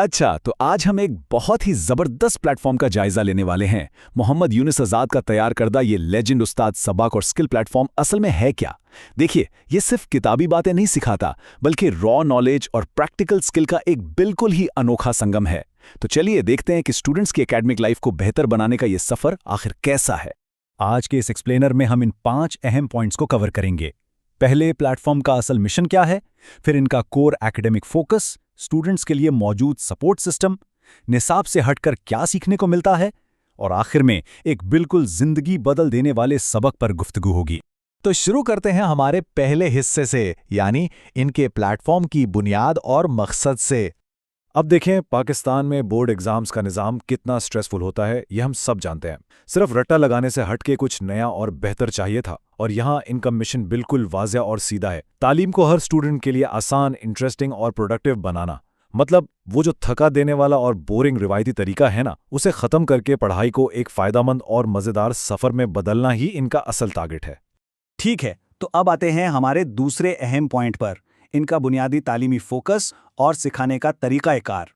अच्छा, तो आज हम एक बहुत ही जबरदस्त प्लेटफॉर्म का जायजा लेने वाले हैं। मोहम्मद यूनुस आजाद का तैयार करदा ये लेजेंड उस्ताद सबक और स्किल प्लेटफॉर्म असल में है क्या? देखिए, ये सिर्फ किताबी बातें नहीं सिखाता, बल्कि रॉ नॉलेज और प्रैक्टिकल स्किल का एक बिल्कुल ही अनोखा संगम है। तो चलिए देखते हैं कि स्टूडेंट्स की एकेडमिक लाइफ को बेहतर बनाने का ये सफर आखिर कैसा है। आज के इस एक्सप्लेनर में हम इन 5 अहम पॉइंट्स को कवर करेंगे। पहले, प्लेटफॉर्म का असल मिशन क्या है, फिर इनका कोर एकेडमिक फोकस, स्टूडेंट्स के लिए मौजूद सपोर्ट सिस्टम, निसाब से हटकर क्या सीखने को मिलता है, और आखिर में एक बिल्कुल जिंदगी बदल देने वाले सबक पर गुफ्तगू होगी। तो शुरू करते हैं हमारे पहले हिस्से से, यानी इनके प्लेटफॉर्म की बुनियाद और मकसद से। अब देखें, पाकिस्तान में बोर्ड एग्जाम्स का निज़ाम कितना स्ट्रेसफुल होता है, यह हम सब जानते हैं। सिर्फ रट्टा लगाने से हटके कुछ नया और बेहतर चाहिए था, और यहाँ इनका मिशन बिल्कुल वाज़ेह और सीधा है। तालीम को हर स्टूडेंट के लिए आसान, इंटरेस्टिंग और प्रोडक्टिव बनाना। मतलब वो जो थका देने वाला और बोरिंग रिवायती तरीका है ना, उसे ख़त्म करके पढ़ाई को एक फ़ायदेमंद और मज़ेदार सफ़र में बदलना ही इनका असल टारगेट है। ठीक है, तो अब आते हैं हमारे दूसरे अहम पॉइंट पर, इनका बुनियादी तालीमी फोकस और सिखाने का तरीक़ाकार।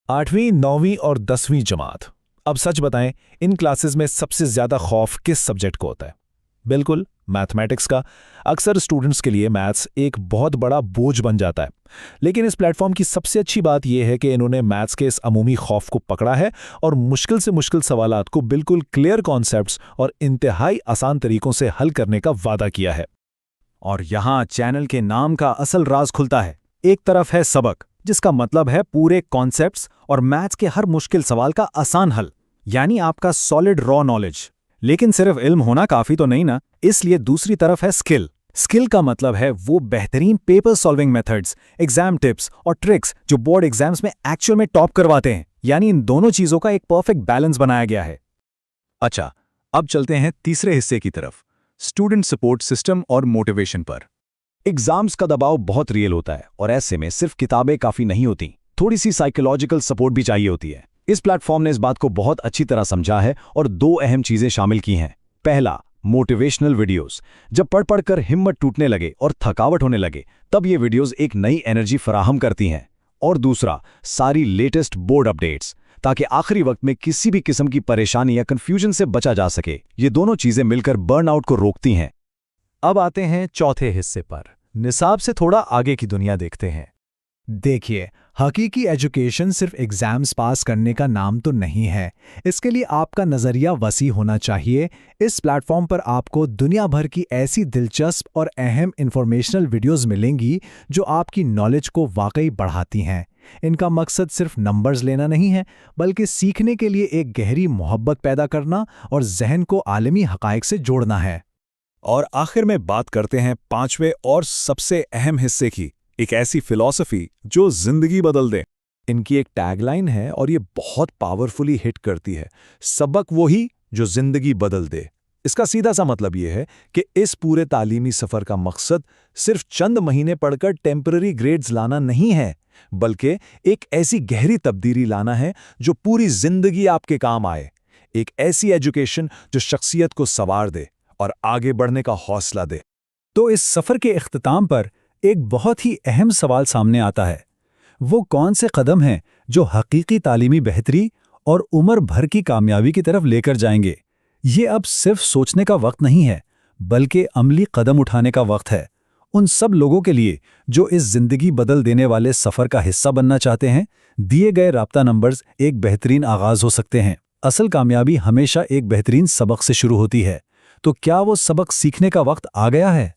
8वीं, 9वीं और 10वीं जमात। अब सच बताएं, इन क्लासेस में सबसे ज़्यादा खौफ किस सब्जेक्ट को होता है? बिल्कुल, मैथमेटिक्स का। अक्सर स्टूडेंट्स के लिए मैथ्स एक बहुत बड़ा बोझ बन जाता है। लेकिन इस प्लेटफॉर्म की सबसे अच्छी बात यह है कि इन्होंने मैथ्स के इस अमूमी खौफ को पकड़ा है और मुश्किल से मुश्किल सवालात को बिल्कुल क्लियर कॉन्सेप्ट्स और इंतहाई आसान तरीकों से हल करने का वादा किया है। और यहाँ चैनल के नाम का असल राज खुलता है। एक तरफ है सबक, जिसका मतलब है पूरे कॉन्सेप्ट्स और मैथ्स के हर मुश्किल सवाल का आसान हल, यानी आपका सॉलिड रॉ नॉलेज। लेकिन सिर्फ इल्म होना काफी तो नहीं ना, इसलिए दूसरी तरफ है स्किल। स्किल का मतलब है वो बेहतरीन paper solving methods, exam tips और ट्रिक्स जो बोर्ड एग्जाम्स में एक्चुअल में टॉप करवाते हैं। यानी इन दोनों चीजों का एक परफेक्ट बैलेंस बनाया गया है। अच्छा, अब चलते हैं तीसरे हिस्से की तरफ, स्टूडेंट सपोर्ट सिस्टम और मोटिवेशन पर। एग्जाम्स का दबाव बहुत रियल होता है, और ऐसे में सिर्फ किताबें काफ़ी नहीं होती, थोड़ी सी साइकोलॉजिकल सपोर्ट भी चाहिए होती है। इस प्लेटफॉर्म ने इस बात को बहुत अच्छी तरह समझा है और 2 अहम चीज़ें शामिल की हैं। पहला, मोटिवेशनल वीडियोस। जब पढ़ पढ़कर हिम्मत टूटने लगे और थकावट होने लगे, तब ये वीडियोस एक नई एनर्जी फराहम करती हैं। और दूसरा, सारी लेटेस्ट बोर्ड अपडेट्स, ताकि आखिरी वक्त में किसी भी किस्म की परेशानी या कंफ्यूजन से बचा जा सके। ये दोनों चीज़ें मिलकर बर्नआउट को रोकती हैं। अब आते हैं चौथे हिस्से पर, निसाब से थोड़ा आगे की दुनिया देखते हैं। देखिए, हकीकी एजुकेशन सिर्फ एग्जाम्स पास करने का नाम तो नहीं है। इसके लिए आपका नज़रिया वसी होना चाहिए। इस प्लेटफॉर्म पर आपको दुनिया भर की ऐसी दिलचस्प और अहम इंफॉर्मेशनल वीडियोस मिलेंगी जो आपकी नॉलेज को वाकई बढ़ाती हैं। इनका मकसद सिर्फ नंबर्स लेना नहीं है, बल्कि सीखने के लिए एक गहरी मोहब्बत पैदा करना और जहन को आलमी हक़ाइक़ से जोड़ना है। और आखिर में बात करते हैं 5वें और सबसे अहम हिस्से की, एक ऐसी फिलॉसफी जो जिंदगी बदल दे। इनकी एक टैगलाइन है और ये बहुत पावरफुली हिट करती है, सबक वही जो जिंदगी बदल दे। इसका सीधा सा मतलब ये है कि इस पूरे तालीमी सफ़र का मकसद सिर्फ चंद महीने पढ़कर टेम्पररी ग्रेड्स लाना नहीं है, बल्कि एक ऐसी गहरी तब्दीली लाना है जो पूरी जिंदगी आपके काम आए। एक ऐसी एजुकेशन जो शख्सियत को संवार दे और आगे बढ़ने का हौसला दे। तो इस सफ़र के इख्तिताम पर एक बहुत ही अहम सवाल सामने आता है। वो कौन से कदम हैं जो हकीकी तालीमी बेहतरी और उम्र भर की कामयाबी की तरफ लेकर जाएंगे? ये अब सिर्फ सोचने का वक्त नहीं है, बल्कि अमली कदम उठाने का वक्त है। उन सब लोगों के लिए जो इस जिंदगी बदल देने वाले सफ़र का हिस्सा बनना चाहते हैं, दिए गए राब्ता नंबर्स एक बेहतरीन आगाज़ हो सकते हैं। असल कामयाबी हमेशा एक बेहतरीन सबक से शुरू होती है। तो क्या वो सबक सीखने का वक्त आ गया है?